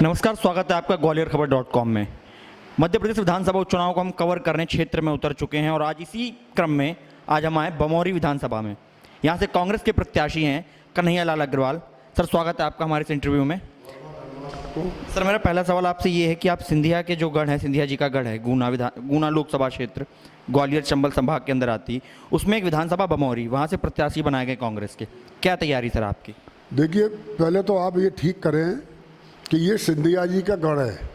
नमस्कार, स्वागत है आपका ग्वालियर-खबर.com में। मध्य प्रदेश विधानसभा उपचुनाव को हम कवर करने क्षेत्र में उतर चुके हैं और आज इसी क्रम में आज हम आए बमौरी विधानसभा में। यहाँ से कांग्रेस के प्रत्याशी हैं कन्हैया लाल अग्रवाल। सर, स्वागत है आपका हमारे इस इंटरव्यू में। सर, मेरा पहला सवाल आपसे ये है कि आप सिंधिया के जो गढ़ है, सिंधिया जी का गढ़ है, गुना लोकसभा क्षेत्र ग्वालियर चंबल संभाग के अंदर आती, उसमें एक विधानसभा बमौरी, वहाँ से प्रत्याशी बनाए गए कांग्रेस के। क्या तैयारी सर आपकी? देखिए, पहले तो आप ये ठीक करें कि ये सिंधिया जी का गढ़ है।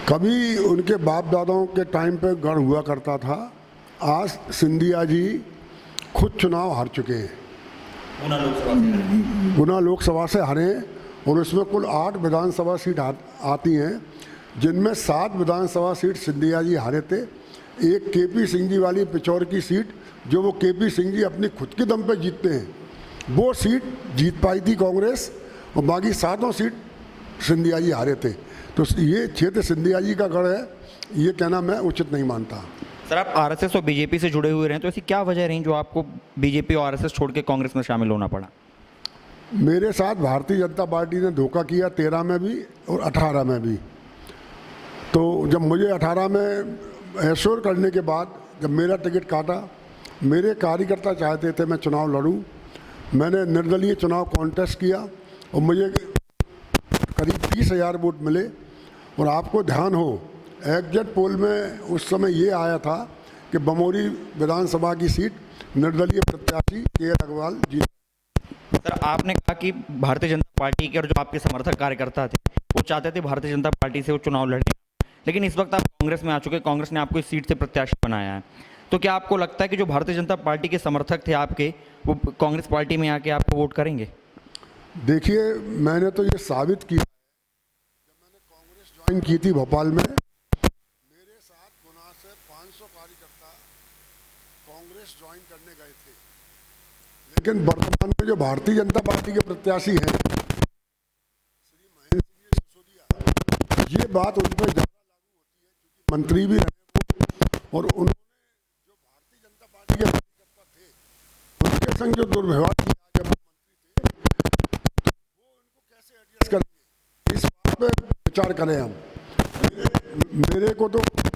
कभी उनके बाप दादाओं के टाइम पे गढ़ हुआ करता था। आज सिंधिया जी खुद चुनाव हार चुके हैं, गुना लोकसभा से हारे और उसमें कुल 8 विधानसभा सीट आती हैं, जिनमें 7 विधानसभा सीट सिंधिया जी हारे थे। एक केपी सिंह जी वाली पिचौर की सीट, जो वो केपी सिंह जी अपनी खुद के दम पे जीतते हैं, वो सीट जीत पाई थी कांग्रेस और बाकी 7 सीट सिंधिया जी हारे थे। तो ये क्षेत्र सिंधिया जी का गढ़ है, ये कहना मैं उचित नहीं मानता। सर, आप आरएसएस और बीजेपी से जुड़े हुए रहे, तो ऐसी क्या वजह रही जो आपको बीजेपी और आरएसएस छोड़ के कांग्रेस में शामिल होना पड़ा? मेरे साथ भारतीय जनता पार्टी ने धोखा किया 13 में भी और 18 में भी। तो जब मुझे 18 में एश्योर करने के बाद जब मेरा टिकट काटा, मेरे कार्यकर्ता चाहते थे मैं चुनाव लड़ूं। मैंने निर्दलीय चुनाव कॉन्टेस्ट किया और मुझे करीब 30,000 वोट मिले। और आपको ध्यान हो, एग्जिट पोल में उस समय ये आया था कि बमौरी विधानसभा की सीट निर्दलीय प्रत्याशी के अग्रवाल जीत। सर, आपने कहा कि भारतीय जनता पार्टी के और जो आपके समर्थक कार्यकर्ता थे वो चाहते थे भारतीय जनता पार्टी से वो चुनाव लड़े, लेकिन इस वक्त आप कांग्रेस में आ चुके, कांग्रेस ने आपको इस सीट से प्रत्याशी बनाया है। तो क्या आपको लगता है कि जो भारतीय जनता पार्टी के समर्थक थे आपके, वो कांग्रेस पार्टी में आके आपको वोट करेंगे? देखिए, मैंने तो ये साबित किया, जब मैंने कांग्रेस ज्वाइन की थी भोपाल में, मेरे साथ गुना से 500 कार्यकर्ता कांग्रेस ज्वाइन करने गए थे। लेकिन वर्तमान में जो भारतीय जनता पार्टी के प्रत्याशी हैं श्री महेंद्र सिंह सिसोदिया, ये बात उन पर ज़्यादा लागू होती है क्योंकि मंत्री भी रहे और उन्होंने जो भारतीय जनता पार्टी के कार्यकर्ता थे उनके संग जो दुर्व्यवहार किया जब वो मंत्री थे, वो उनको कैसे एडजस्ट करेंगे, इस बात पे विचार करें हम। मेरे को तो खुशी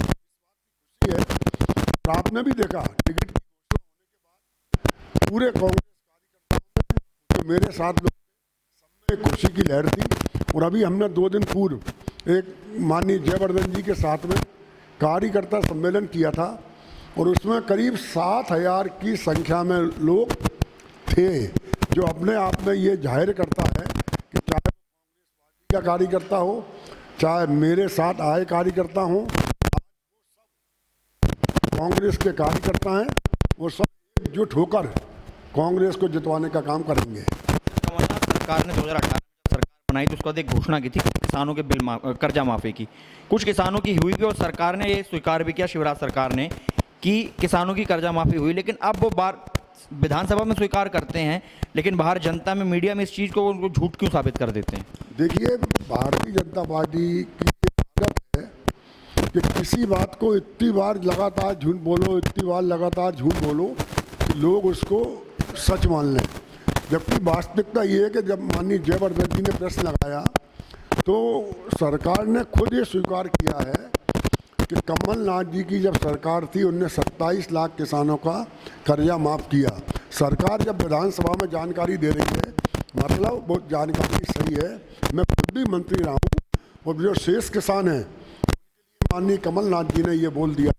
है और आपने भी देखा टिकट की घोषणा होने के बाद पूरे कांग्रेस कार्यकर्ताओं में जो मेरे साथ लोग सब में खुशी की लहर थी। और अभी हमने 2 दिन पूर्व एक माननीय जयवर्धन जी के साथ में कार्यकर्ता सम्मेलन किया था और उसमें करीब 7,000 की संख्या में लोग थे, जो अपने आप में ये जाहिर करता है कि चाहे कांग्रेस पार्टी का कार्यकर्ता हो, चाहे मेरे साथ आए कार्यकर्ता हों, कांग्रेस के कार्यकर्ता हैं, वो सब एकजुट होकर कांग्रेस को जितवाने का काम करेंगे। कमलनाथ सरकार ने 2018 में सरकार बनाई तो उसके बाद एक घोषणा की थी किसानों के कर्जा माफी की। कुछ किसानों की हुई भी और सरकार ने ये स्वीकार भी किया, शिवराज सरकार ने, कि किसानों की कर्जा माफी हुई। लेकिन अब वो बार विधानसभा में स्वीकार करते हैं, लेकिन बाहर जनता में, मीडिया में इस चीज़ को उनको झूठ क्यों साबित कर देते हैं? देखिए, भारतीय जनता पार्टी की आदत है कि किसी बात को इतनी बार लगातार झूठ बोलो, इतनी बार लगातार झूठ बोलो कि लोग उसको सच मान लें। जबकि वास्तविकता ये है कि जब माननीय जयवर्धन जी ने प्रश्न लगाया तो सरकार ने खुद ये स्वीकार किया है कि कमलनाथ जी की जब सरकार थी उनने 27 लाख किसानों का कर्जा माफ़ किया। सरकार जब विधानसभा में जानकारी दे रही है, मतलब वो जानकारी सही है। मैं खुद भी मंत्री रहा हूँ और जो शेष किसान हैं माननीय कमलनाथ जी ने ये बोल दिया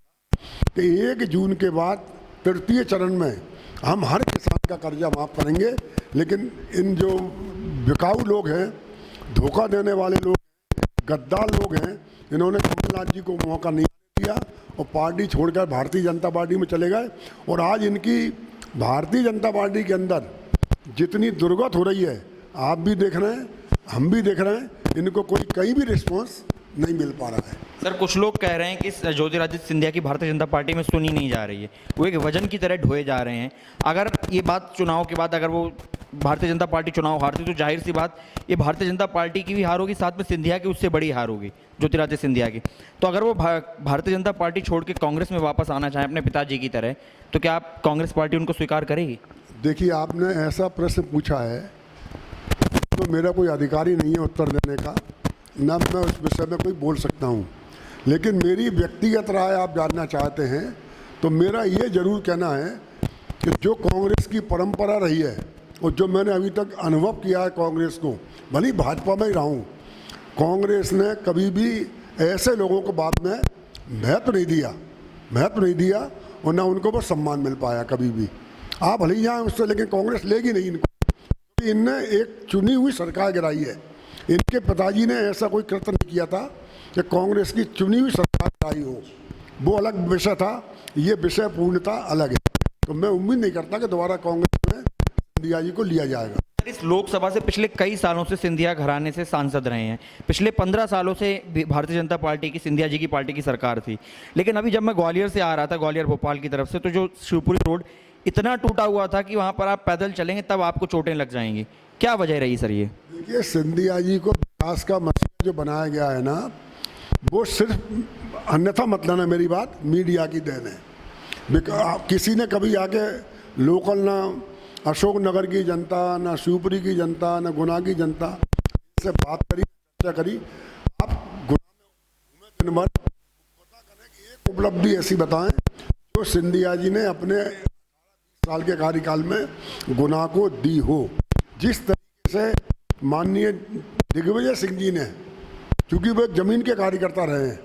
कि 1 जून के बाद 3य चरण में हम हर किसान का कर्जा माफ़ करेंगे। लेकिन इन जो बिकाऊ लोग हैं, धोखा देने वाले लोग, गद्दार लोग हैं, इन्होंने कमलनाथ जी को मौका नहीं दिया और पार्टी छोड़कर भारतीय जनता पार्टी में चले गए। और आज इनकी भारतीय जनता पार्टी के अंदर जितनी दुर्गत हो रही है, आप भी देख रहे हैं, हम भी देख रहे हैं, इनको कोई कहीं भी रिस्पॉन्स नहीं मिल पा रहा है। सर, कुछ लोग कह रहे हैं कि ज्योतिरादित्य सिंधिया की भारतीय जनता पार्टी में सुनी नहीं जा रही है, वो एक वजन की तरह ढोए जा रहे हैं। अगर ये बात चुनाव के बाद अगर वो भारतीय जनता पार्टी चुनाव हारती तो जाहिर सी बात ये भारतीय जनता पार्टी की भी हार होगी, साथ में सिंधिया की उससे बड़ी हार होगी, ज्योतिरादित्य सिंधिया की। तो अगर वो भारतीय जनता पार्टी छोड़ के कांग्रेस में वापस आना चाहें अपने पिताजी की तरह, तो क्या आप कांग्रेस पार्टी उनको स्वीकार करेगी? देखिए, आपने ऐसा प्रश्न पूछा है तो मेरा कोई अधिकार ही नहीं है उत्तर देने का। ना मैं उस विषय में कोई बोल सकता हूँ, लेकिन मेरी व्यक्तिगत राय आप जानना चाहते हैं तो मेरा ये जरूर कहना है कि जो कांग्रेस की परंपरा रही है और जो मैंने अभी तक अनुभव किया है कांग्रेस को, भले ही भाजपा में ही रहा हूँ, कांग्रेस ने कभी भी ऐसे लोगों को बाद में महत्व नहीं दिया और ना उनको बस सम्मान मिल पाया कभी भी। आप भले ही जाएँ उससे, लेकिन कांग्रेस लेगी नहीं इनको, क्योंकि इनने एक चुनी हुई सरकार गिराई है। इनके पिताजी ने ऐसा कोई कृत्य नहीं किया था कि कांग्रेस की चुनी हुई सरकार गिराई हो, वो अलग विषय था, ये विषय पूर्णतः अलग है। तो मैं उम्मीद नहीं करता कि दोबारा कांग्रेस में सिंधिया जी को लिया जाएगा। इस लोकसभा से पिछले कई सालों से सिंधिया घराने से सांसद रहे हैं। पिछले 15 सालों से भारतीय जनता पार्टी की, सिंधिया जी की पार्टी की सरकार थी। लेकिन अभी जब मैं ग्वालियर से आ रहा था, ग्वालियर भोपाल की तरफ से, तो जो शिवपुरी रोड इतना टूटा हुआ था कि वहाँ पर आप पैदल चलेंगे तब आपको चोटें लग जाएंगी। क्या वजह रही सर ये? देखिए, सिंधिया जी को विकास का मसला जो बनाया गया है ना, वो सिर्फ, अन्यथा मत लेना मेरी बात, मीडिया की देन है। किसी ने कभी आके लोकल ना अशोकनगर की जनता, ना शिवपुरी की जनता, ना गुना की जनता से बात करी, चर्चा करी। आप गुना में घूमे दिन भर, पता करें कि एक उपलब्धि ऐसी बताएं जो सिंधिया जी ने अपने साल के कार्यकाल में गुना को दी हो। जिस तरीके से माननीय दिग्विजय सिंह जी ने, चूंकि वो जमीन के कार्यकर्ता रहे हैं,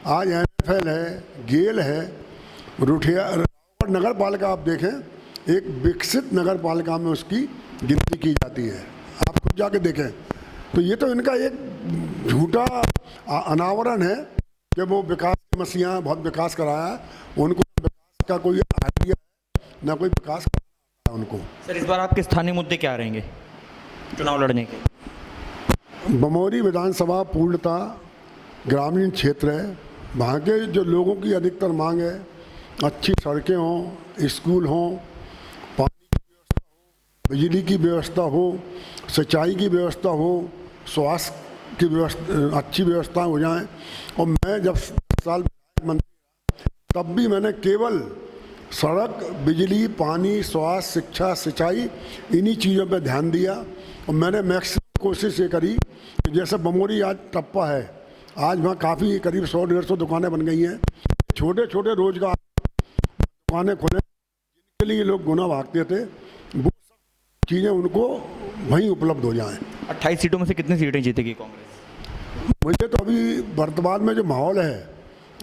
आज NFL है, गेल है, रुठिया नगर पालिका आप देखें, एक विकसित नगर पालिका में उसकी गिनती की जाती है। आप खुद जाके देखें। तो ये तो इनका एक झूठा अनावरण है कि वो विकास के मसीहा, बहुत विकास कराया, उनको विकास का कोई आइडिया ना कोई विकास कराया उनको। सर, इस बार आपके स्थानीय मुद्दे क्या रहेंगे चुनाव लड़ने के? बमौरी विधानसभा पूर्णतः ग्रामीण क्षेत्र है। वहाँ के जो लोगों की अधिकतर मांग है, अच्छी सड़कें हों, स्कूल हों, पानी की व्यवस्था हो, बिजली की व्यवस्था हो, सिंचाई की व्यवस्था हो, स्वास्थ्य की व्यवस्था, अच्छी व्यवस्था हो जाए। और मैं जब 10 साल मंत्री तब भी मैंने केवल सड़क, बिजली, पानी, स्वास्थ्य, शिक्षा, सिंचाई, इन्हीं चीज़ों पर ध्यान दिया। और मैंने मैक्सिमम कोशिश ये करी कि जैसे बमौरी आज टप्पा है, आज वहाँ काफ़ी करीब 100-150 दुकानें बन गई हैं। छोटे छोटे रोजगार दुकानें खोले, जिनके लिए लोग गुना भागते थे, वो सब चीज़ें उनको वहीं उपलब्ध हो जाएं। 28 सीटों में से कितनी सीटें जीतेगी कांग्रेस? मुझे तो अभी वर्तमान में जो माहौल है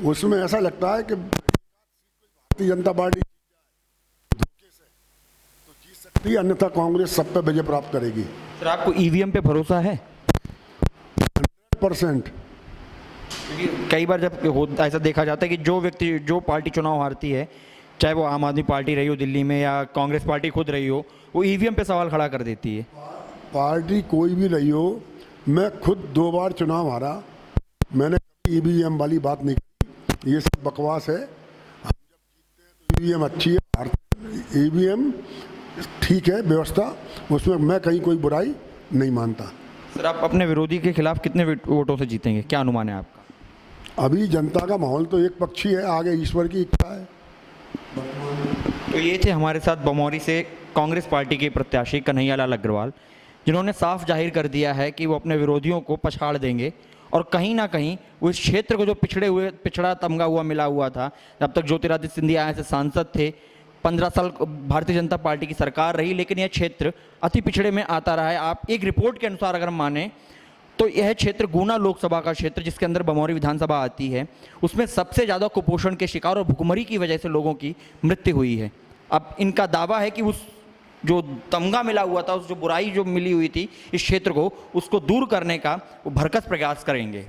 उसमें ऐसा लगता है कि भारतीय जनता पार्टी धोखे से तो जीत सकती है, अन्यथा कांग्रेस सब पे विजय प्राप्त करेगी। सर, आपको EVM पे भरोसा है? 100%। क्योंकि कई बार जब ऐसा देखा जाता है कि जो व्यक्ति, जो पार्टी चुनाव हारती है, चाहे वो आम आदमी पार्टी रही हो दिल्ली में या कांग्रेस पार्टी खुद रही हो, वो EVM पे सवाल खड़ा कर देती है। पार्टी कोई भी रही हो, मैं खुद 2 बार चुनाव हारा, मैंने कभी EVM वाली बात नहीं की। ये सब बकवास है। हम जब जीतते हैं तो EVM अच्छी है, EVM ठीक है व्यवस्था, उसमें मैं कहीं कोई बुराई नहीं मानता। सर, आप अपने विरोधी के खिलाफ कितने वोटों से जीतेंगे, क्या अनुमान है आपका? अभी जनता का माहौल तो एक पक्षी है, आगे ईश्वर की इच्छा है। तो ये थे हमारे साथ बमौरी से कांग्रेस पार्टी के प्रत्याशी कन्हैयालाल अग्रवाल, जिन्होंने साफ जाहिर कर दिया है कि वो अपने विरोधियों को पछाड़ देंगे और कहीं ना कहीं वो इस क्षेत्र को, जो पिछड़ा तमगा हुआ मिला हुआ था, जब तक ज्योतिरादित्य सिंधिया ऐसे सांसद थे, 15 साल भारतीय जनता पार्टी की सरकार रही, लेकिन यह क्षेत्र अति पिछड़े में आता रहा है। आप एक रिपोर्ट के अनुसार अगर माने तो यह क्षेत्र गुना लोकसभा का क्षेत्र, जिसके अंदर बमौरी विधानसभा आती है, उसमें सबसे ज़्यादा कुपोषण के शिकार और भुखमरी की वजह से लोगों की मृत्यु हुई है। अब इनका दावा है कि उस जो तमगा मिला हुआ था, उस जो बुराई जो मिली हुई थी इस क्षेत्र को, उसको दूर करने का वो भरकस प्रयास करेंगे।